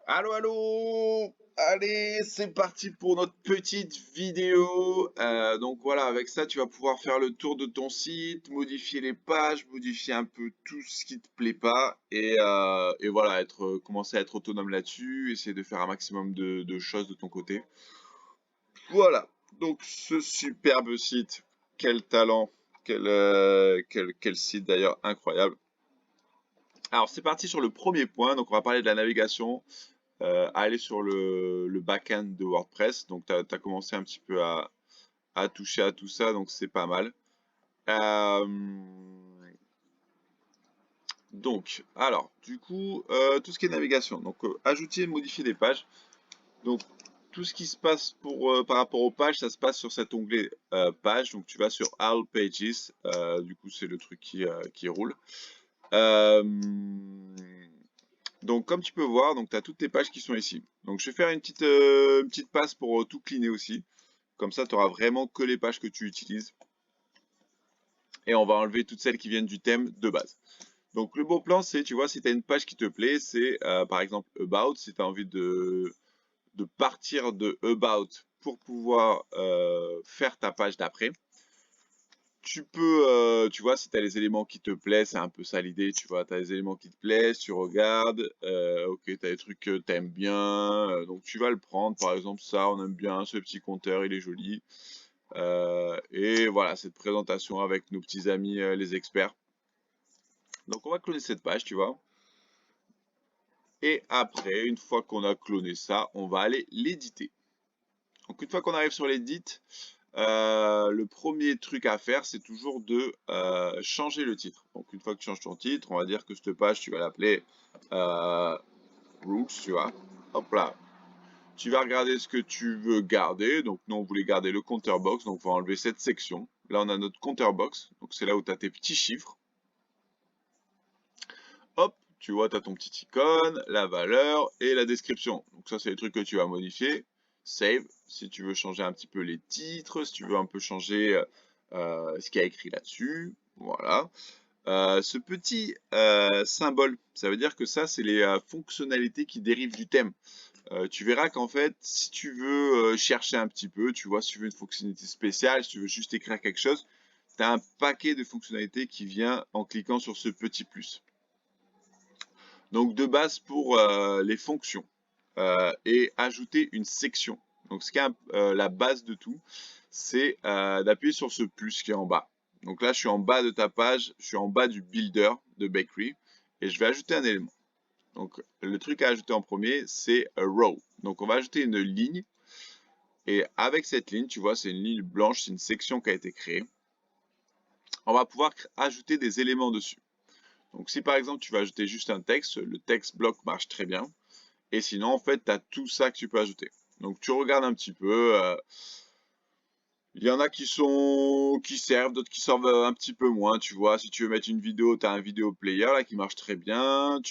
Allô, allô! Allez, c'est parti pour notre petite vidéo. Donc voilà, avec ça, tu vas pouvoir faire le tour de ton site, modifier les pages, modifier un peu tout ce qui te plaît pas, et voilà, commencer à être autonome là-dessus, essayer de faire un maximum de choses de ton côté. Voilà, donc ce superbe site, quel talent, quel site d'ailleurs incroyable. Alors c'est parti sur le premier point, donc on va parler de la navigation. Aller sur le back-end de WordPress. Donc, tu as commencé un petit peu à toucher à tout ça, donc c'est pas mal. Euh, alors, du coup, tout ce qui est navigation. Donc, ajouter et modifier des pages. Donc, tout ce qui se passe par rapport aux pages, ça se passe sur cet onglet page. Donc, tu vas sur All Pages. Du coup, c'est le truc qui roule. Euh, Donc, comme tu peux voir, donc tu as toutes tes pages qui sont ici. Donc, je vais faire une petite passe pour tout cleaner aussi. Comme ça, tu auras vraiment que les pages que tu utilises. Et on va enlever toutes celles qui viennent du thème de base. Donc, le bon plan, c'est, tu vois, si tu as une page qui te plaît, c'est par exemple About. Si tu as envie de partir de About pour pouvoir faire ta page d'après. Tu peux, tu vois, si tu as les éléments qui te plaisent, c'est un peu ça l'idée, tu vois, tu as les éléments qui te plaisent, tu regardes, ok, tu as des trucs que tu aimes bien, donc tu vas le prendre, par exemple, ça, on aime bien, ce petit compteur, il est joli. Et voilà, cette présentation avec nos petits amis, les experts. Donc on va cloner cette page, tu vois. Et après, une fois qu'on a cloné ça, on va aller l'éditer. Donc une fois qu'on arrive sur l'édit, le premier truc à faire, c'est toujours de changer le titre. Donc, une fois que tu changes ton titre, on va dire que cette page, tu vas l'appeler euh, Rules, tu vois. Hop là. Tu vas regarder ce que tu veux garder. Donc, nous, on voulait garder le compteur box. Donc, on va enlever cette section. Là, on a notre compteur box. Donc, c'est là où tu as tes petits chiffres. Hop, tu vois, tu as ton petit icône, la valeur et la description. Donc, ça, c'est les trucs que tu vas modifier. Save, si tu veux changer un petit peu les titres, si tu veux un peu changer ce qu'il y a écrit là-dessus. Voilà. Ce petit symbole, ça veut dire que ça, c'est les fonctionnalités qui dérivent du thème. Tu verras qu'en fait, si tu veux chercher un petit peu, tu vois, si tu veux une fonctionnalité spéciale, si tu veux juste écrire quelque chose, tu as un paquet de fonctionnalités qui vient en cliquant sur ce petit plus. Donc de base pour les fonctions et ajouter une section. Donc ce qui est la base de tout, c'est d'appuyer sur ce plus qui est en bas. Donc là, je suis en bas de ta page, je suis en bas du builder de Bakery et je vais ajouter un élément. Donc le truc à ajouter en premier, c'est a row. Donc on va ajouter une ligne et avec cette ligne, tu vois, c'est une ligne blanche, c'est une section qui a été créée. On va pouvoir ajouter des éléments dessus. Donc si par exemple tu vas ajouter juste un texte, le text block marche très bien. Et sinon, en fait, tu as tout ça que tu peux ajouter. Donc tu regardes un petit peu. Il y en a qui servent, d'autres qui servent un petit peu moins, tu vois. Si tu veux mettre une vidéo, tu as un vidéo player là qui marche très bien.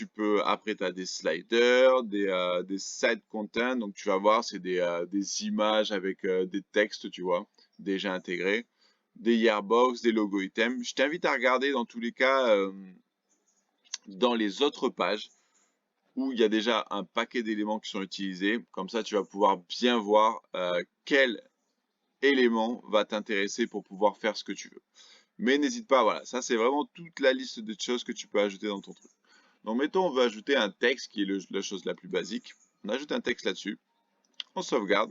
Après, tu as des sliders, des side content. Donc tu vas voir, c'est des images avec des textes, tu vois, déjà intégrés. Des yearbox, des logo items. Je t'invite à regarder dans tous les cas dans les autres pages où il y a déjà un paquet d'éléments qui sont utilisés. Comme ça, tu vas pouvoir bien voir quel élément va t'intéresser pour pouvoir faire ce que tu veux. Mais n'hésite pas, voilà, ça c'est vraiment toute la liste de choses que tu peux ajouter dans ton truc. Donc mettons, on veut ajouter un texte qui est la chose la plus basique. On ajoute un texte là-dessus, on sauvegarde,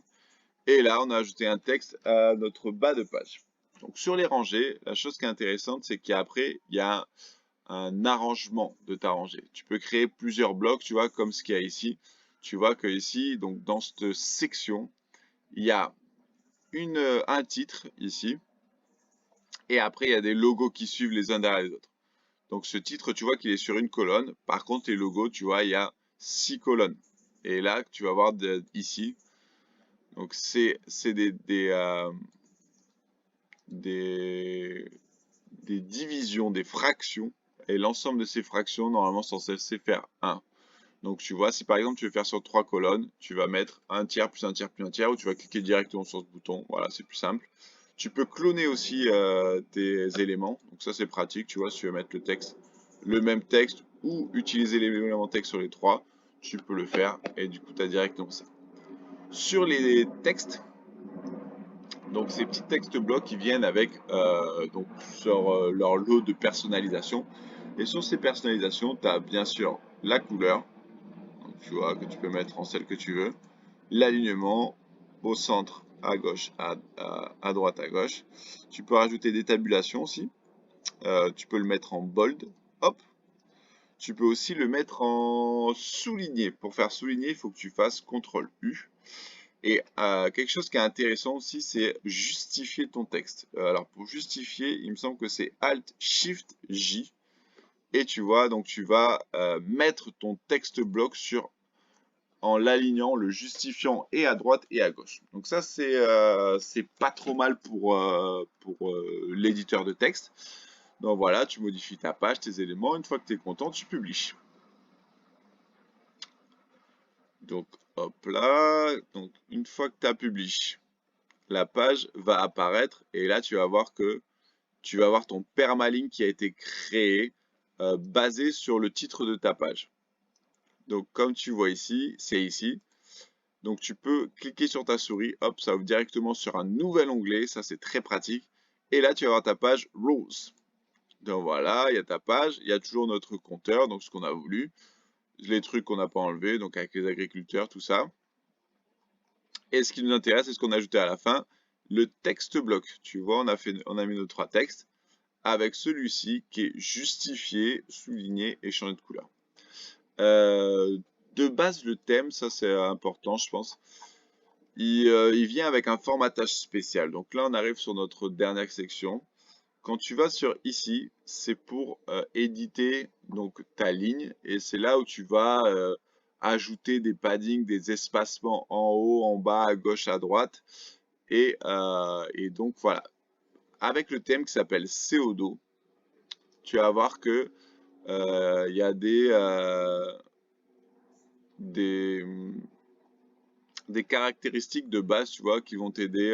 et là on a ajouté un texte à notre bas de page. Donc sur les rangées, la chose qui est intéressante, c'est qu'après, il y a un arrangement de ta rangée. Tu peux créer plusieurs blocs, tu vois, comme ce qu'il y a ici. Tu vois que ici, donc dans cette section, il y a un titre ici, et après il y a des logos qui suivent les uns derrière les autres. Donc ce titre, tu vois qu'il est sur une colonne. Par contre, les logos, tu vois, il y a 6 colonnes. Et là, tu vas voir ici, donc c'est des, des divisions, des fractions. Et l'ensemble de ces fractions, normalement, sont censé faire 1. Donc tu vois, si par exemple tu veux faire sur 3 colonnes, tu vas mettre un tiers plus un tiers plus un tiers, ou tu vas cliquer directement sur ce bouton. Voilà, c'est plus simple. Tu peux cloner aussi tes éléments. Donc ça c'est pratique, tu vois, si tu veux mettre le texte, le même texte, ou utiliser l'élément texte sur les trois. tu peux le faire et du coup tu as directement ça. Sur les textes, donc ces petits textes blocs qui viennent avec donc sur leur lot de personnalisation. Et sur ces personnalisations, tu as bien sûr la couleur, donc tu vois que tu peux mettre en celle que tu veux, l'alignement au centre, à gauche, à droite, à gauche. Tu peux rajouter des tabulations aussi. Tu peux le mettre en bold, hop. Tu peux aussi le mettre en souligné. Pour faire souligner, il faut que tu fasses CTRL U. Et quelque chose qui est intéressant aussi, c'est justifier ton texte. Alors pour justifier, il me semble que c'est Alt Shift J. Et tu vois, donc tu vas mettre ton texte bloc en l'alignant, le justifiant et à droite et à gauche. Donc ça, c'est pas trop mal pour l'éditeur de texte. Donc voilà, tu modifies ta page, tes éléments. Une fois que tu es content, tu publies. Donc hop là, donc une fois que tu as publié, la page va apparaître et là tu vas voir que tu vas avoir ton permalink qui a été créé basé sur le titre de ta page. Donc comme tu vois ici, c'est ici. Donc tu peux cliquer sur ta souris, hop, ça ouvre directement sur un nouvel onglet, ça c'est très pratique. Et là tu vas avoir ta page Rules. Donc voilà, il y a ta page, il y a toujours notre compteur, donc ce qu'on a voulu, les trucs qu'on n'a pas enlevés, donc avec les agriculteurs, tout ça. Et ce qui nous intéresse, c'est ce qu'on a ajouté à la fin, le texte bloc. Tu vois, on a mis nos 3 textes avec celui-ci qui est justifié, souligné et changé de couleur. De base, le thème, ça c'est important, je pense. Il vient avec un formatage spécial. Donc là, on arrive sur notre dernière section. Quand tu vas sur ici, c'est pour éditer donc ta ligne et c'est là où tu vas ajouter des paddings, des espacements en haut, en bas, à gauche, à droite. Et donc voilà, avec le thème qui s'appelle CO2, tu vas voir que il y a des, des caractéristiques de base, tu vois, qui vont t'aider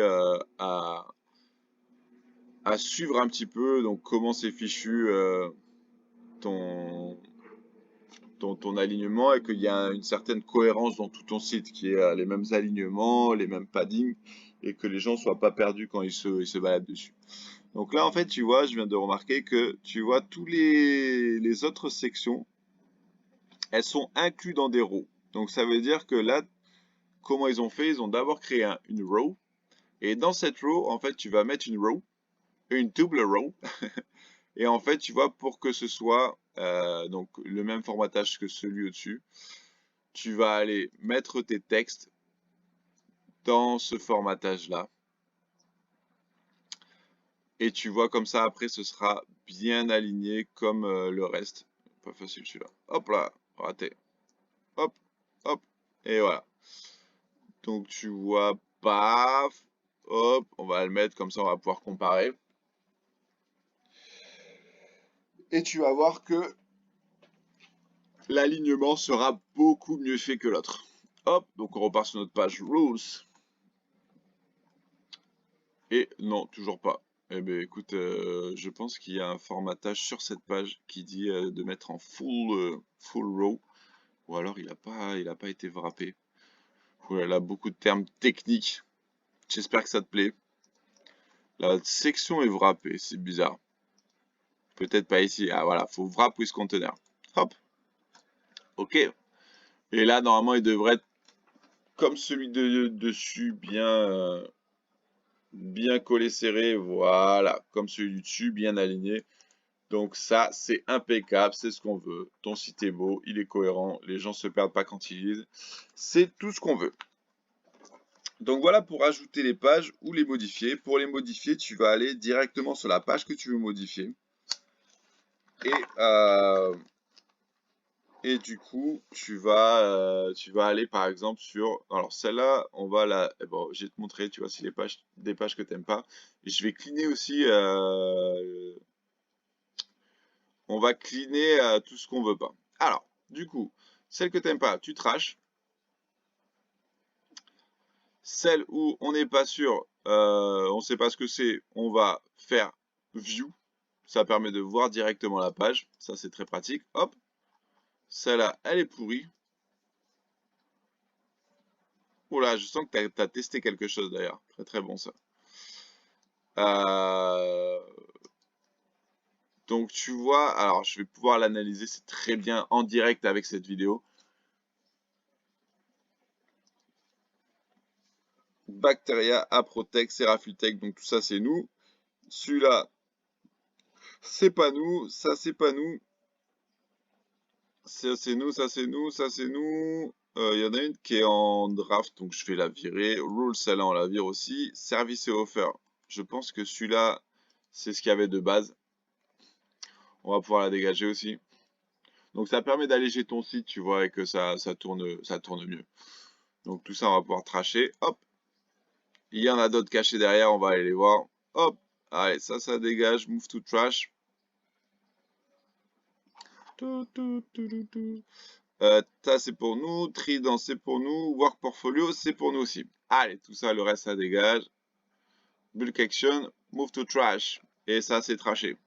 à suivre un petit peu donc comment c'est fichu ton, ton alignement et qu'il y a une certaine cohérence dans tout ton site, qui est les mêmes alignements, les mêmes paddings et que les gens soient pas perdus quand ils se baladent dessus. Donc là, en fait, tu vois, je viens de remarquer que tu vois tous les autres sections, elles sont incluses dans des rows. Donc ça veut dire que là, comment ils ont fait? Ils ont d'abord créé une row et dans cette row, en fait, tu vas mettre une double row. Et en fait, tu vois, pour que ce soit donc le même formatage que celui au-dessus, tu vas aller mettre tes textes dans ce formatage-là. Et tu vois, comme ça, après, ce sera bien aligné comme le reste. Pas facile celui-là. Hop là, raté. Hop, hop, et voilà. Donc tu vois, paf, hop, on va le mettre comme ça, on va pouvoir comparer. Et tu vas voir que l'alignement sera beaucoup mieux fait que l'autre. Hop, donc on repart sur notre page Rules. Et non, toujours pas. Eh bien écoute, je pense qu'il y a un formatage sur cette page qui dit de mettre en full row. Ou alors il a pas été wrappé. Voilà, beaucoup de termes techniques. J'espère que ça te plaît. La section est wrappée, c'est bizarre. Peut-être pas ici. Ah voilà, faut wrap with container. Hop. Ok. Et là, normalement, il devrait être comme celui de dessus, bien collé serré. Voilà, comme celui du dessus, bien aligné. Donc ça, c'est impeccable, c'est ce qu'on veut. Ton site est beau, il est cohérent, les gens se perdent pas quand ils lisent. C'est tout ce qu'on veut. Donc voilà pour ajouter les pages ou les modifier. Pour les modifier, tu vas aller directement sur la page que tu veux modifier. Et du coup, tu vas aller par exemple sur... Alors celle-là, on va la... Bon, je vais te montrer, tu vois, si des pages que tu n'aimes pas. Et je vais cleaner aussi... on va cleaner tout ce qu'on veut pas. Alors, du coup, celle que tu n'aimes pas, tu trash. Celle où on n'est pas sûr, on ne sait pas ce que c'est, on va faire View. Ça permet de voir directement la page. Ça, c'est très pratique. Hop. Celle-là, elle est pourrie. Oula, je sens que tu as testé quelque chose d'ailleurs. Très très bon ça. Euh, Donc tu vois, alors je vais pouvoir l'analyser, c'est très bien en direct avec cette vidéo. Bacteria, Aprotec, Serafutec, donc tout ça c'est nous. Celui-là, c'est pas nous, ça c'est pas nous. Ça c'est nous, ça c'est nous, ça c'est nous. Il y en a une qui est en draft, donc je vais la virer. Rule, celle-là on la vire aussi. Service et offer, je pense que celui-là, c'est ce qu'il y avait de base. On va pouvoir la dégager aussi. Donc ça permet d'alléger ton site, tu vois, et que ça tourne mieux. Donc tout ça, on va pouvoir tracher. Hop, il y en a d'autres cachés derrière, on va aller les voir. Hop, allez, ça dégage. Move to trash. Ça, c'est pour nous. Trident, c'est pour nous. Work Portfolio, c'est pour nous aussi. Allez, tout ça, le reste, ça dégage. Bulk Action, Move to Trash. Et ça, c'est trashé.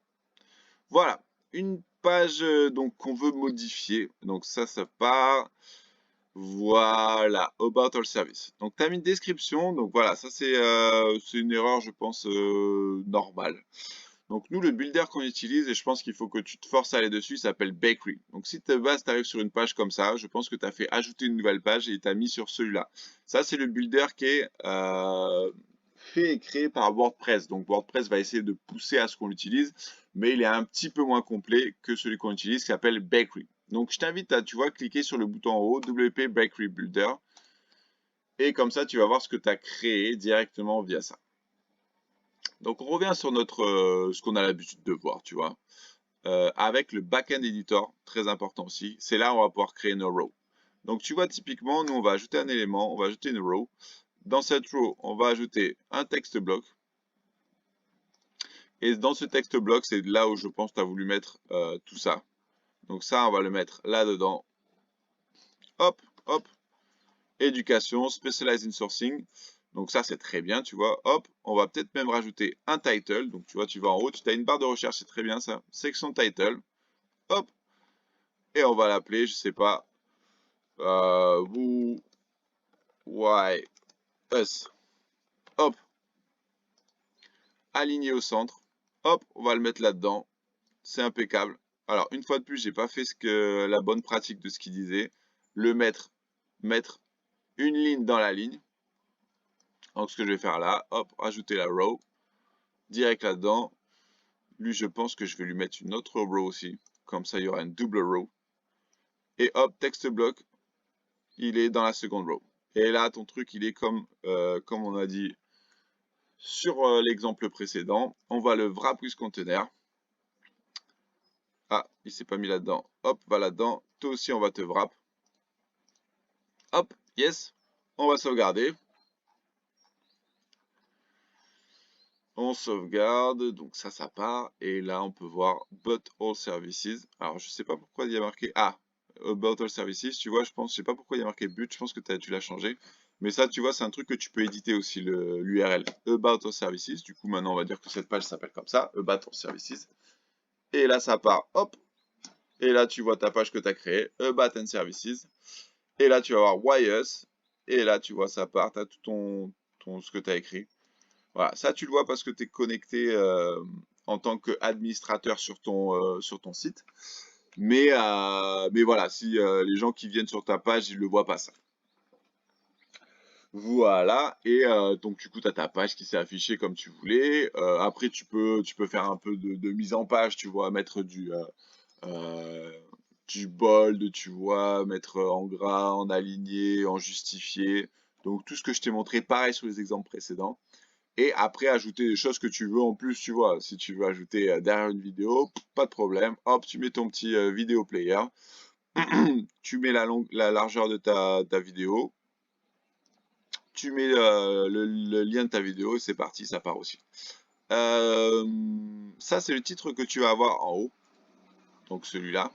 Voilà, une page donc qu'on veut modifier. Donc ça part. Voilà, About All Service. Donc, tu as mis une description. Donc, voilà, ça, c'est une erreur, je pense, normale. Donc, nous, le builder qu'on utilise, et je pense qu'il faut que tu te forces à aller dessus, il s'appelle Bakery. Donc, si de base, tu arrives sur une page comme ça, je pense que tu as fait ajouter une nouvelle page et tu as mis sur celui-là. Ça, c'est le builder qui est fait et créé par WordPress. Donc, WordPress va essayer de pousser à ce qu'on l'utilise, mais il est un petit peu moins complet que celui qu'on utilise, qui s'appelle Bakery. Donc, je t'invite à, tu vois, cliquer sur le bouton en haut, WP Bakery Builder. Et comme ça, tu vas voir ce que tu as créé directement via ça. Donc, on revient sur ce qu'on a l'habitude de voir, tu vois. Avec le backend editor, très important aussi. C'est là où on va pouvoir créer nos rows. Donc, tu vois, typiquement, nous, on va ajouter un élément, on va ajouter une row. Dans cette row, on va ajouter un text block. Et dans ce text block, c'est là où je pense que tu as voulu mettre tout ça. Donc ça, on va le mettre là-dedans. Hop, hop. Éducation, Specialized in Sourcing. Donc ça, c'est très bien, tu vois. Hop, on va peut-être même rajouter un title. Donc tu vois, tu vas en haut, tu as une barre de recherche, c'est très bien ça. Section title. Hop. Et on va l'appeler, je sais pas, Who, Why, Us. Hop. Aligné au centre. Hop, on va le mettre là-dedans. C'est impeccable. Alors, une fois de plus, j'ai pas fait la bonne pratique de ce qu'il disait. Le mettre une ligne dans la ligne. Donc, ce que je vais faire là, hop, rajouter la row, direct là-dedans. Lui, je pense que je vais lui mettre une autre row aussi. Comme ça, il y aura une double row. Et hop, text block, il est dans la seconde row. Et là, ton truc, il est comme on a dit sur l'exemple précédent. On va le wrap with container. Ah, il s'est pas mis là-dedans. Hop, va là-dedans. Toi aussi, on va te wrap. Hop, yes. On va sauvegarder. On sauvegarde, donc ça part. Et là, on peut voir But All Services. Alors, je sais pas pourquoi il y a marqué... Ah, About All Services, tu vois, je sais pas pourquoi il y a marqué But, je pense que tu l'as changé. Mais ça, tu vois, c'est un truc que tu peux éditer aussi, l'URL. About All Services. Du coup, maintenant, on va dire que cette page s'appelle comme ça, About All Services. Et là, ça part, hop. Et là, tu vois ta page que tu as créée, About and Services. Et là, tu vas voir Why Us. Et là, tu vois, ça part, tu as tout ce que tu as écrit. Voilà, ça tu le vois parce que tu es connecté en tant qu'administrateur sur ton site. Mais voilà, si les gens qui viennent sur ta page, ils ne le voient pas ça. Voilà, et donc du coup, tu as ta page qui s'est affichée comme tu voulais. Après, tu peux faire un peu de mise en page, tu vois, mettre du bold, tu vois, mettre en gras, en aligné, en justifié. Donc tout ce que je t'ai montré, pareil sur les exemples précédents. Et après, ajouter des choses que tu veux en plus, tu vois. Si tu veux ajouter derrière une vidéo, pas de problème. Hop, tu mets ton petit vidéo player. Tu mets la largeur de ta vidéo. Tu mets le lien de ta vidéo et c'est parti, ça part aussi. Ça, c'est le titre que tu vas avoir en haut. Donc celui-là.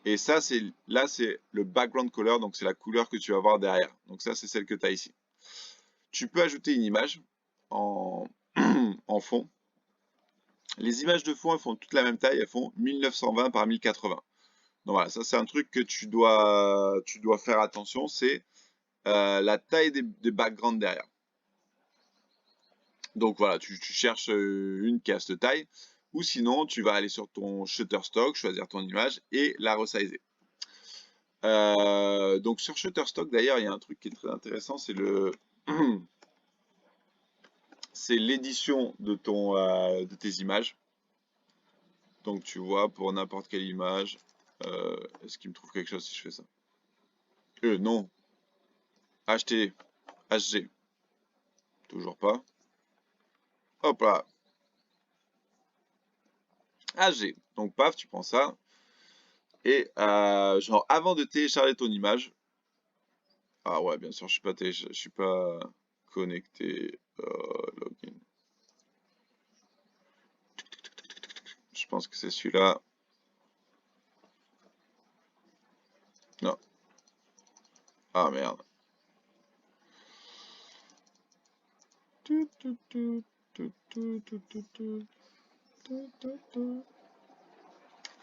Et ça, c'est le background color. Donc c'est la couleur que tu vas avoir derrière. Donc ça, c'est celle que tu as ici. Tu peux ajouter une image en fond. Les images de fond, elles font toutes la même taille, elles font 1920 par 1080. Donc voilà, ça c'est un truc que tu dois faire attention, c'est la taille des backgrounds derrière. Donc voilà, tu cherches une qui a cette taille, ou sinon tu vas aller sur ton Shutterstock, choisir ton image et la resizer. Donc sur Shutterstock d'ailleurs, il y a un truc qui est très intéressant, c'est c'est l'édition de de tes images. Donc tu vois, pour n'importe quelle image, est-ce qu'il me trouve quelque chose si je fais ça? Non. HT, HG. Toujours pas. Hop là. HG. Donc paf, tu prends ça. Et genre avant de télécharger ton image. Ah ouais, bien sûr, je suis pas connecté. Login. Je pense que c'est celui-là. Non. Ah merde.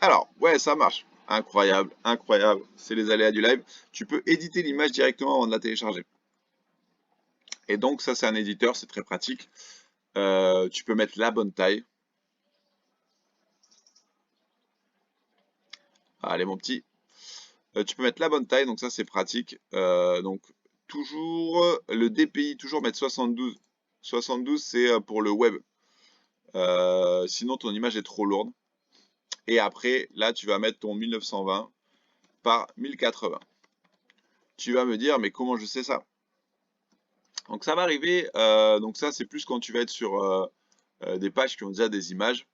Alors, ouais, ça marche. Incroyable, incroyable. C'est les aléas du live. Tu peux éditer l'image directement avant de la télécharger. Et donc, ça, c'est un éditeur, c'est très pratique. Tu peux mettre la bonne taille. Allez, mon petit. Tu peux mettre la bonne taille, donc ça, c'est pratique. Donc, toujours le DPI, toujours mettre 72. 72, c'est pour le web. Sinon, ton image est trop lourde. Et après, là, tu vas mettre ton 1920 par 1080. Tu vas me dire, mais comment je sais ça? Donc ça va arriver, donc ça c'est plus quand tu vas être sur des pages qui ont déjà des images.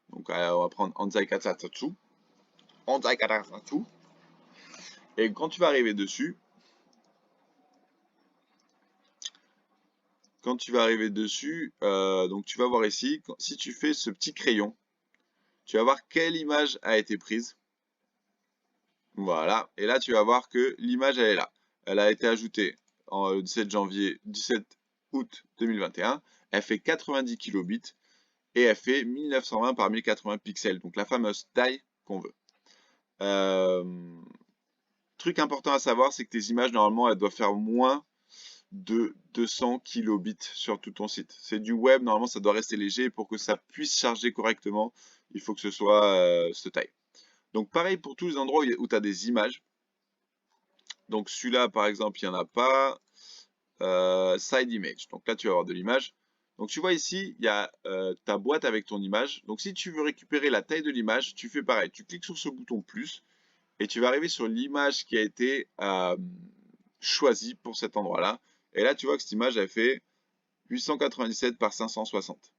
Donc on va prendre Anzai Katatsu. Anzai Katatsu. Et quand tu vas arriver dessus, donc tu vas voir ici, si tu fais ce petit crayon, tu vas voir quelle image a été prise. Voilà, et là tu vas voir que l'image elle est là. Elle a été ajoutée le 17 août 2021. Elle fait 90 kilobits et elle fait 1920 par 1080 pixels, donc la fameuse taille qu'on veut. Truc important à savoir, c'est que tes images, normalement, elles doivent faire moins de 200 kilobits sur tout ton site. C'est du web, normalement, ça doit rester léger. Et pour que ça puisse charger correctement, il faut que ce soit cette taille. Donc, pareil pour tous les endroits où tu as des images. Donc, celui-là, par exemple, il n'y en a pas. Side image. Donc là, tu vas avoir de l'image. Donc, tu vois ici, il y a ta boîte avec ton image. Donc, si tu veux récupérer la taille de l'image, tu fais pareil. Tu cliques sur ce bouton plus et tu vas arriver sur l'image qui a été choisie pour cet endroit-là. Et là, tu vois que cette image, elle fait 897 par 560.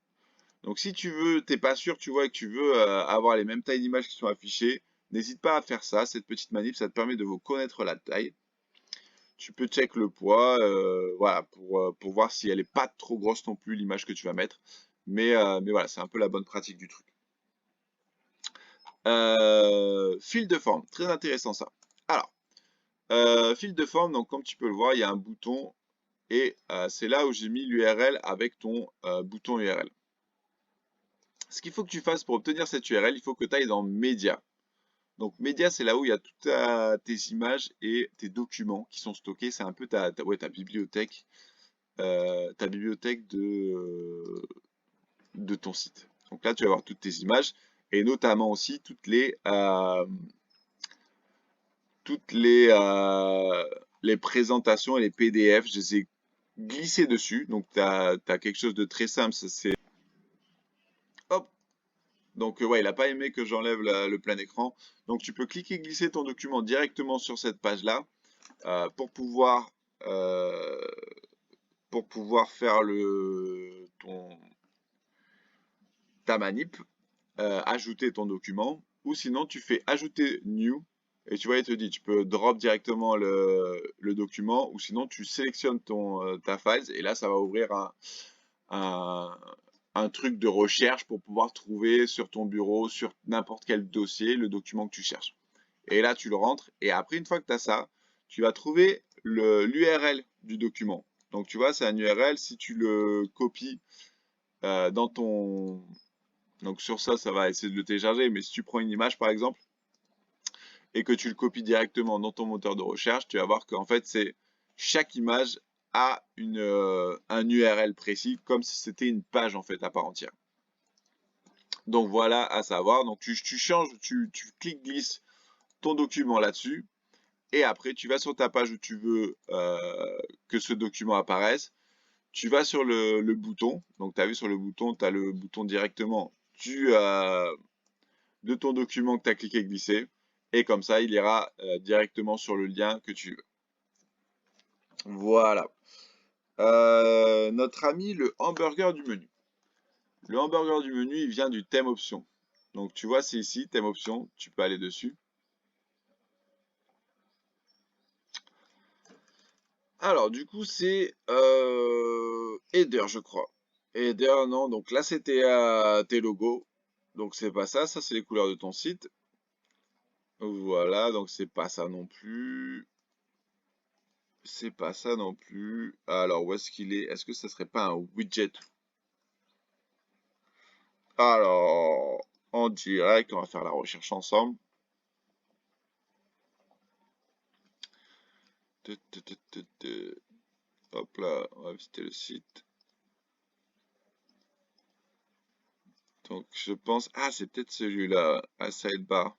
Donc, si tu veux, t'es pas sûr, tu vois, que tu veux avoir les mêmes tailles d'images qui sont affichées, n'hésite pas à faire ça. Cette petite manip, ça te permet de vous connaître la taille. Tu peux check le poids, voilà, pour voir si elle n'est pas trop grosse non plus, l'image que tu vas mettre. Mais voilà, c'est un peu la bonne pratique du truc. Fil de forme, très intéressant ça. Alors, fil de forme, donc comme tu peux le voir, il y a un bouton et c'est là où j'ai mis l'URL avec ton bouton URL. Ce qu'il faut que tu fasses pour obtenir cette URL, il faut que tu ailles dans Média. Donc Média, c'est là où il y a toutes tes images et tes documents qui sont stockés. C'est un peu ouais, ta bibliothèque de ton site. Donc là, tu vas avoir toutes tes images et notamment aussi les présentations et les PDF. Je les ai glissées dessus. Donc tu as quelque chose de très simple. C'est hop. Donc ouais, il n'a pas aimé que j'enlève le plein écran. Donc tu peux cliquer glisser ton document directement sur cette page-là pour pouvoir faire ta manip, ajouter ton document, ou sinon tu fais ajouter new, et tu vois, il te dit, tu peux drop directement le document, ou sinon tu sélectionnes ta files, et là ça va ouvrir un truc de recherche pour pouvoir trouver sur ton bureau, sur n'importe quel dossier, le document que tu cherches. Et là tu le rentres, et après une fois que tu as ça, tu vas trouver l'URL du document. Donc tu vois, c'est un URL, si tu le copies dans ton... Donc sur ça, ça va essayer de le télécharger, mais si tu prends une image par exemple, et que tu le copies directement dans ton moteur de recherche, tu vas voir qu'en fait c'est chaque image a un URL précis, comme si c'était une page en fait à part entière. Donc voilà à savoir. Donc tu changes, tu cliques, glisses ton document là-dessus. Et après, tu vas sur ta page où tu veux que ce document apparaisse. Tu vas sur le bouton. Donc, tu as vu sur le bouton, tu as le bouton directement de ton document que tu as cliqué glisser. Et comme ça, il ira directement sur le lien que tu veux. Voilà. Notre ami, le hamburger du menu. Le hamburger du menu, il vient du thème option. Donc, tu vois, c'est ici, thème option. Tu peux aller dessus. Alors, du coup, c'est Header, je crois. Header, non. Donc là, c'était tes logos. Donc, c'est pas ça. Ça, c'est les couleurs de ton site. Voilà. Donc, c'est pas ça non plus. C'est pas ça non plus. Alors, où est-ce qu'il est? Est-ce que ça serait pas un widget? Alors, en direct, on va faire la recherche ensemble. Hop là, on va visiter le site. Donc, je pense... Ah, c'est peut-être celui-là, à sidebar.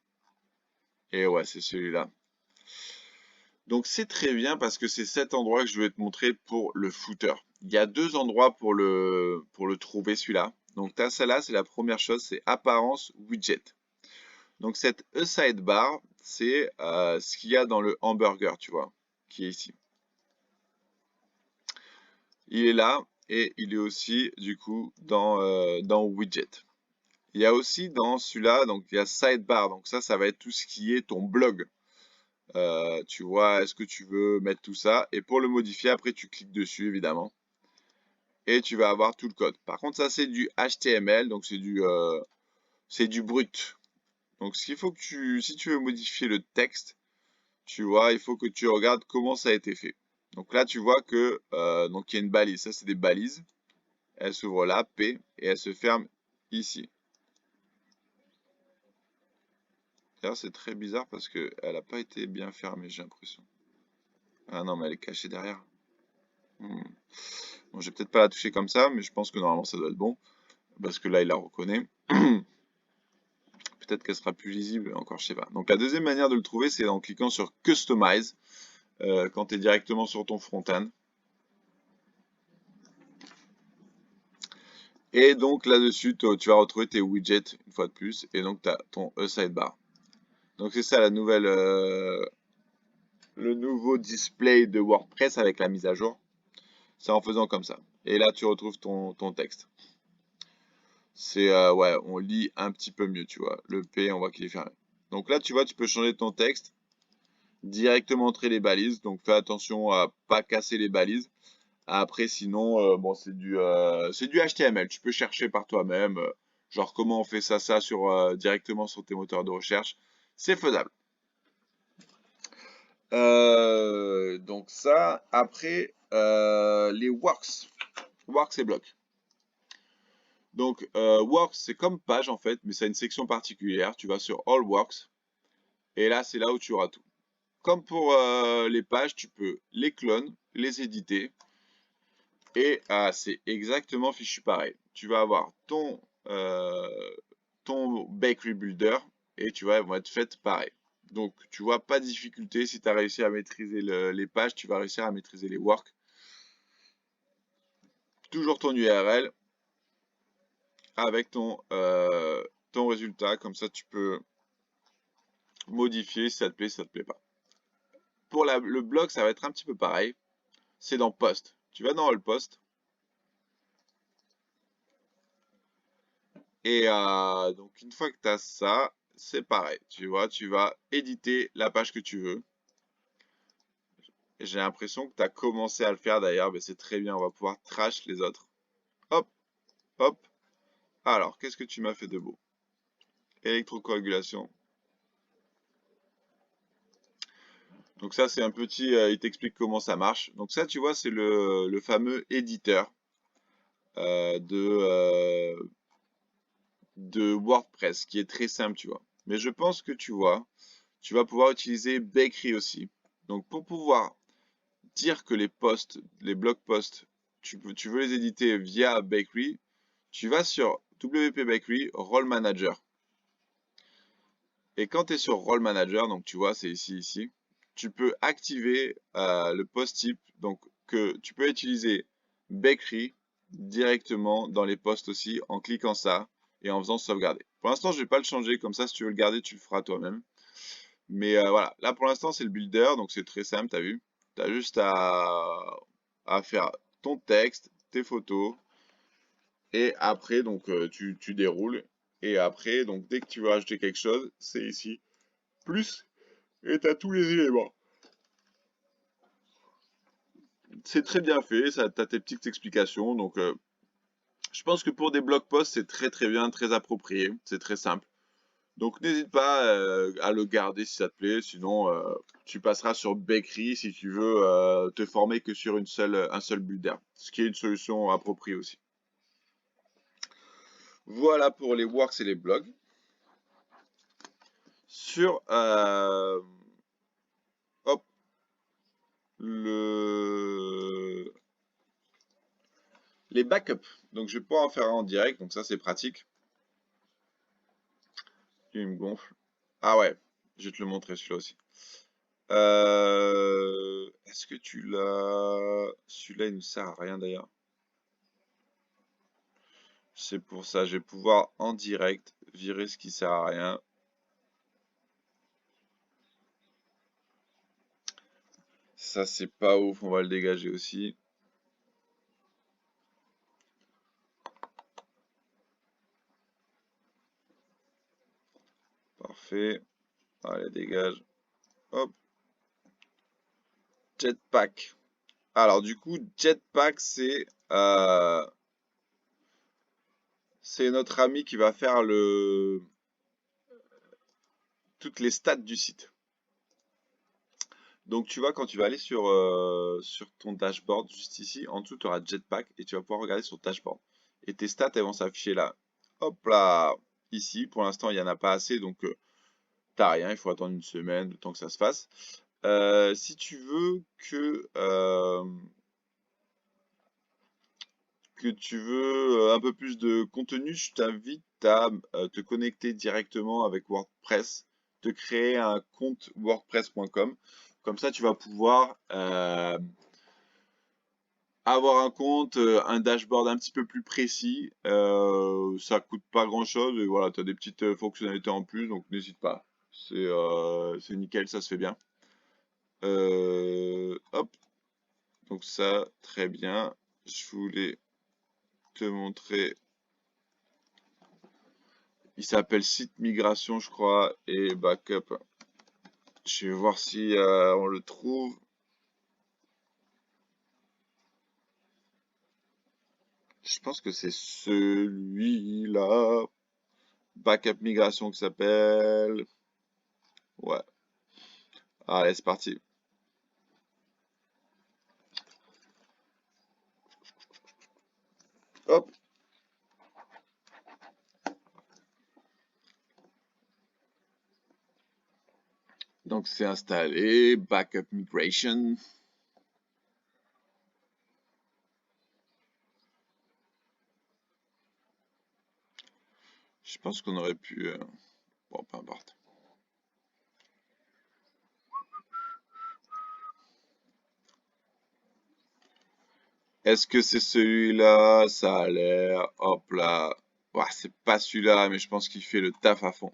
Et ouais, c'est celui-là. Donc, c'est très bien parce que c'est cet endroit que je vais te montrer pour le footer. Il y a deux endroits pour le trouver, celui-là. Donc, tu as celle-là, c'est la première chose, c'est apparence widget. Donc, cette aside bar, c'est ce qu'il y a dans le hamburger, tu vois, qui est ici. Il est là et il est aussi, du coup, dans widget. Il y a aussi dans celui-là, donc il y a sidebar. Donc ça va être tout ce qui est ton blog. Tu vois, est-ce que tu veux mettre tout ça? Et pour le modifier, après, tu cliques dessus, évidemment. Et tu vas avoir tout le code. Par contre, ça, c'est du HTML, donc c'est du brut. Donc, ce qu'il faut que si tu veux modifier le texte, tu vois, il faut que tu regardes comment ça a été fait. Donc là, tu vois que, donc il y a une balise. Ça, c'est des balises. Elle s'ouvre là, P, et elle se ferme ici. D'ailleurs, c'est très bizarre parce qu'elle n'a pas été bien fermée, j'ai l'impression. Ah non, mais elle est cachée derrière. Bon, je vais peut-être pas la toucher comme ça, mais je pense que normalement ça doit être bon. Parce que là, il la reconnaît. Peut-être qu'elle sera plus lisible, encore je sais pas. Donc la deuxième manière de le trouver, c'est en cliquant sur Customize, quand tu es directement sur ton front-end. Et donc là-dessus, tu vas retrouver tes widgets une fois de plus, et donc tu as ton sidebar. Donc c'est ça la nouvelle, le nouveau display de WordPress avec la mise à jour. C'est en faisant comme ça. Et là, tu retrouves ton texte. C'est, ouais, on lit un petit peu mieux, tu vois. Le P, on voit qu'il est fermé. Donc là, tu vois, tu peux changer ton texte, directement entrer les balises. Donc fais attention à pas casser les balises. Après, sinon, bon, c'est du HTML. Tu peux chercher par toi-même, genre comment on fait ça directement sur tes moteurs de recherche. C'est faisable. Donc ça, après, les works. Works et blocs. Donc, Works, c'est comme page en fait, mais ça a une section particulière. Tu vas sur All Works, et là, c'est là où tu auras tout. Comme pour les pages, tu peux les clones, les éditer, et c'est exactement fichu pareil. Tu vas avoir ton Bakery Builder, et tu vois, elles vont être faites pareil. Donc, tu vois, pas de difficulté. Si tu as réussi à maîtriser les pages, tu vas réussir à maîtriser les works. Toujours ton URL avec ton résultat. Comme ça, tu peux modifier si ça te plaît pas. Pour le blog, ça va être un petit peu pareil. C'est dans Post. Tu vas dans All Post. Et donc, une fois que tu as ça, c'est pareil. Tu vois, tu vas éditer la page que tu veux. J'ai l'impression que tu as commencé à le faire d'ailleurs. Mais c'est très bien. On va pouvoir trash les autres. Hop, hop. Alors, qu'est-ce que tu m'as fait de beau? Électrocoagulation. Donc ça, c'est un petit... il t'explique comment ça marche. Donc ça, tu vois, c'est le fameux éditeur de WordPress, qui est très simple, tu vois. Mais je pense que tu vois, tu vas pouvoir utiliser Bakery aussi. Donc pour pouvoir dire que les posts, les blog posts, tu veux les éditer via Bakery, tu vas sur WP Bakery, Role Manager. Et quand tu es sur Role Manager, donc tu vois, c'est ici, tu peux activer le post type, donc que tu peux utiliser Bakery directement dans les posts aussi en cliquant ça et en faisant sauvegarder. Pour l'instant, je vais pas le changer, comme ça, si tu veux le garder, tu le feras toi-même. Mais voilà, là pour l'instant, c'est le builder, donc c'est très simple, tu as vu. Tu as juste à faire ton texte, tes photos, et après, donc tu déroules. Et après, donc dès que tu veux rajouter quelque chose, c'est ici, plus, et tu as tous les éléments. C'est très bien fait, ça, tu as tes petites explications, donc je pense que pour des blog posts, c'est très bien, très approprié, c'est très simple. Donc n'hésite pas à le garder si ça te plaît, sinon tu passeras sur Bakery si tu veux te former que sur un seul builder, ce qui est une solution appropriée aussi. Voilà pour les works et les blogs. Sur hop, les backups. Donc je vais pouvoir en faire un en direct, donc ça c'est pratique. Il me gonfle. Ah ouais, je vais te le montrer celui-là aussi. Est-ce que tu l'as? Celui-là il ne sert à rien d'ailleurs. C'est pour ça, je vais pouvoir en direct virer ce qui sert à rien. Ça c'est pas ouf, on va le dégager aussi. Parfait. Allez, dégage. Hop. Jetpack. Alors du coup, Jetpack, c'est notre ami qui va faire toutes les stats du site. Donc tu vois, quand tu vas aller sur ton dashboard, juste ici, en dessous, tu auras Jetpack et tu vas pouvoir regarder sur dashboard. Et tes stats, elles vont s'afficher là. Hop là, ici. Pour l'instant, il n'y en a pas assez, donc t'as rien. Il faut attendre une semaine, le temps que ça se fasse. Si tu veux que tu veux un peu plus de contenu, je t'invite à te connecter directement avec WordPress, te créer un compte wordpress.com. Comme ça, tu vas pouvoir avoir un compte, un dashboard un petit peu plus précis. Ça coûte pas grand-chose et voilà, tu as des petites fonctionnalités en plus, donc n'hésite pas. C'est nickel, ça se fait bien. Hop, donc ça, très bien. Je voulais te montrer. Il s'appelle site migration, je crois, et backup. Je vais voir si on le trouve. Je pense que c'est celui-là. Backup migration qui s'appelle. Ouais. Allez, c'est parti. Hop. Donc c'est installé. Backup migration. Je pense qu'on aurait pu. Bon, peu importe. Est-ce que c'est celui-là? Ça a l'air. Hop là. Ouais, c'est pas celui-là, mais je pense qu'il fait le taf à fond.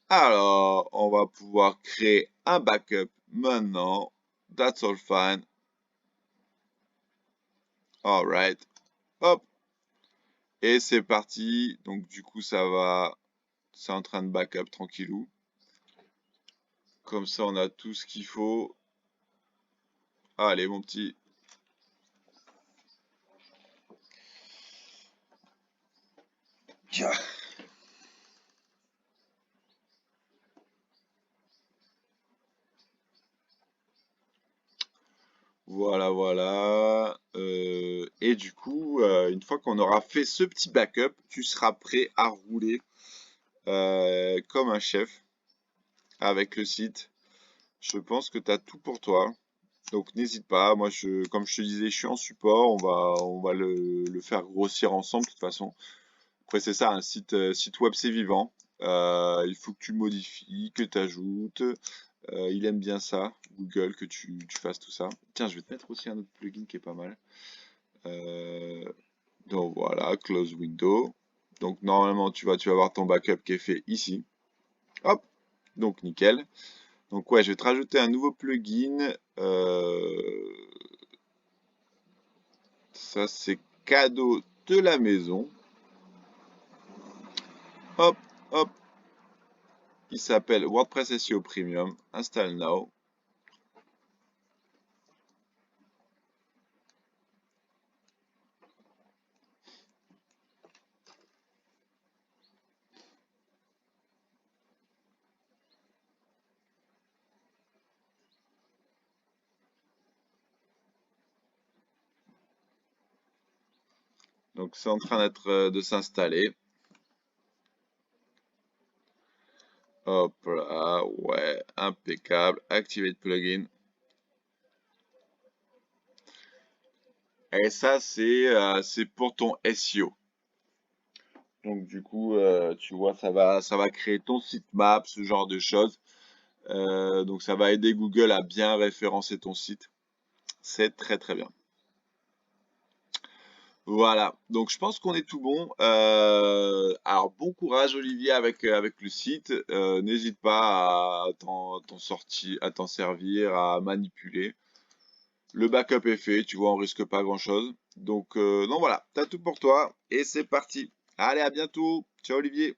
Alors, on va pouvoir créer un backup maintenant. That's all fine. Alright. Hop. Et c'est parti. Donc, du coup, ça va. C'est en train de backup tranquillou. Comme ça, on a tout ce qu'il faut. Allez, mon petit. Tiens. Voilà, voilà. Et du coup, une fois qu'on aura fait ce petit backup, tu seras prêt à rouler comme un chef avec le site. Je pense que tu as tout pour toi. Donc n'hésite pas, moi comme je te disais, je suis en support, on va le faire grossir ensemble de toute façon. Après c'est ça, un site web c'est vivant. Il faut que tu le modifies, que tu ajoutes. Il aime bien ça, Google, que tu fasses tout ça. Tiens, je vais te mettre aussi un autre plugin qui est pas mal. Euh, donc voilà, close window. Donc normalement tu vas voir ton backup qui est fait ici. Hop, donc nickel. Donc ouais, je vais te rajouter un nouveau plugin. Ça c'est cadeau de la maison. Hop, hop. Il s'appelle WordPress SEO Premium. Install now. Donc c'est en train de s'installer. Hop là, ouais, impeccable. Activate plugin. Et ça, c'est pour ton SEO. Donc du coup, tu vois, ça va créer ton sitemap, ce genre de choses. Donc ça va aider Google à bien référencer ton site. C'est très très bien. Voilà, donc je pense qu'on est tout bon. Alors bon courage Olivier avec le site. N'hésite pas à à t'en servir, à manipuler. Le backup est fait, tu vois, on risque pas grand-chose. Donc voilà, t'as tout pour toi et c'est parti. Allez, à bientôt. Ciao Olivier.